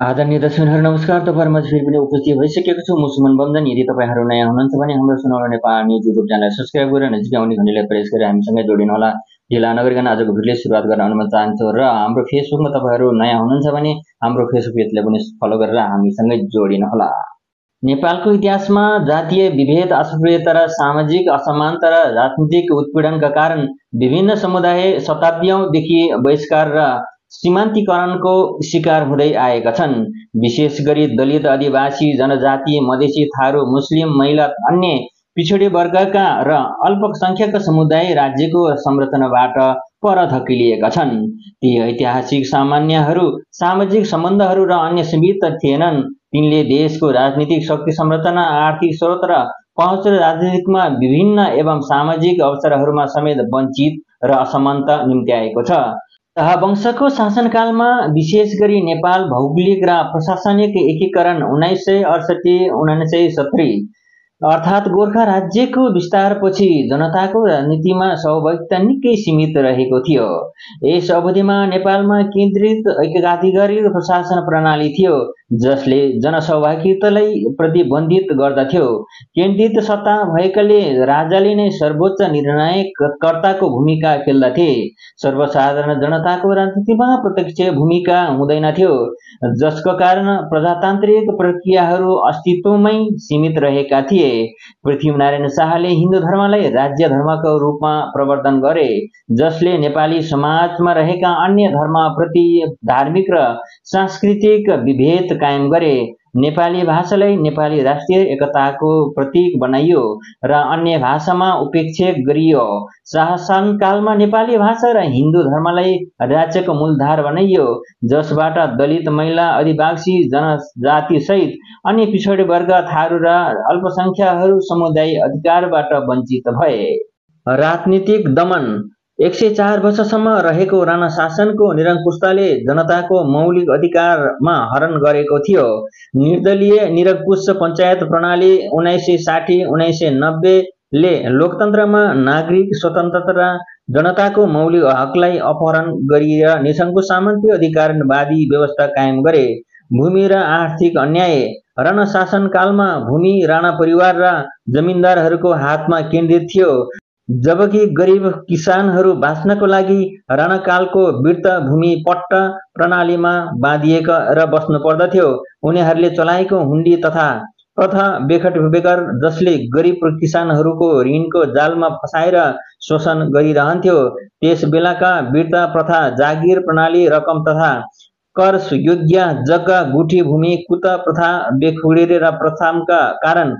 आदरणीय दर्शकहरू नमस्कार। तपाईँहरूमा फेरि पनि उपस्थित भइसकेको छु म सुमन बन्धन। यदि तपाईहरू नयाँ हुनुहुन्छ भने हाम्रो सुनौलो नेपाल न्युज युट्युब च्यानललाई सब्स्क्राइब गरेर नजिकै आउने घन्टीलाई प्रेस गरेर हामीसँगै जोडिनुहोला। ढिला नगरिकन आजको भिडियोले सुरुवात गर्न अनुमति चाहन्छु र हाम्रो फेसबुकमा तपाईँहरू नयाँ हुनुहुन्छ भने हाम्रो फेसबुक पेजलाई पनि फलो गरेर हामीसँगै जोडिनुहोला। नेपालको इतिहासमा जातीय विभेद, अस्पृश्यता र सामाजिक असमानता र राजनीतिक उत्पीडनका कारण विभिन्न समुदाय शताब्दीयौंदेखि बहिष्कार र सीमान्तीकरणको शिकार हुँदै आएका छन्। विशेष गरी दलित, आदिवासी, जनजाति, मधेसी, थारू, मुस्लिम, महिला, अन्य पिछडे वर्गका र अल्पसंख्यक समुदाय राज्यको संरचनाबाट पर धकिलिएका छन्। ती ऐतिहासिक सामान्यहरू सामाजिक सम्बन्धहरू र अन्य सीमित थिएनन्। तिनले देशको राजनीतिक शक्ति संरचना, आर्थिक स्रोत र पहुँच र राजनीतिकमा विभिन्न एवं सामाजिक अवसरहरूमा समेत वञ्चित र असमानता निम्त्याएको छ। शाहवंशको शासनकालमा विशेष गरी नेपाल भौगोलिक र प्रशासनिक एकीकरण 1968-1970 अर्थात् गोर्खा राज्यको विस्तारपछि जनताको राजनीतिमा सहभागिता निकै सीमित रहेको थियो। यस अवधिमा नेपालमा केन्द्रित एकाधिकार प्रशासन प्रणाली थियो जसले जनसहभागितालाई प्रतिबन्धित गर्दथ्यो। केन्द्रित सत्ता भएकाले राजाले नै सर्वोच्च निर्णयकर्ताको भूमिका खेल्दथे। सर्वसाधारण जनताको राजनीतिमा प्रत्यक्ष भूमिका हुँदैनथ्यो, जसको कारण प्रजातान्त्रिक प्रक्रियाहरू अस्तित्वमै सीमित रहेका थिए। पृथ्वीनारायण शाहले हिन्दू धर्मलाई राज्य धर्मको रूपमा प्रवर्तन गरे, जसले नेपाली समाजमा रहेका अन्य धर्मप्रति धार्मिक र सांस्कृतिक विभेद कायम गरे। नेपाली भाषालाई नेपाली राष्ट्रिय एकताको प्रतीक बनाइयो र अन्य भाषामा उपेक्षा गरियो। शासनकालमा नेपाली भाषा र हिन्दू धर्मलाई राज्यको मूलधार बनाइयो, जसबाट दलित, महिला, आदिवासी, जनजातिसहित अन्य पिछडे वर्ग, थारू र अल्पसंख्यकहरू समुदाय अधिकारबाट वञ्चित भए। राजनीतिक दमन 104 वर्षसम्म रहेको राणा शासनको निरङ्कुशताले जनताको मौलिक अधिकारमा हरण गरेको थियो। निर्दलीय निरङ्कुश पञ्चायत प्रणाली 1960-1990 ले लोकतन्त्रमा नागरिक स्वतन्त्रता, जनताको मौलिक हकलाई अपहरण गरेर निरङ्कुश सामन्तीय अधिकारवादी व्यवस्था कायम गरे। भूमि र आर्थिक अन्याय राणा शासनकालमा भूमि राणा परिवार र जमिनदारहरूको हातमा केन्द्रित थियो, जबकि गरिब किसानहरू बाँच्नको लागि राणाकालको वृत्त भूमि पट्टा प्रणालीमा बाँधिएका र बस्नु पर्दथ्यो। उनीहरूले चलाएको हुन्डी तथा प्रथा बेखत जसले गरिब किसानहरूको ऋणको जालमा फसाएर शोषण गरिरहन्थ्यो। त्यस बेलाका वृत्त प्रथा, जागिर प्रणाली, रकम तथा कर योग्य जग्गा, गुठी भूमि, कुत प्रथा, बेखुडेर र प्रथाका कारण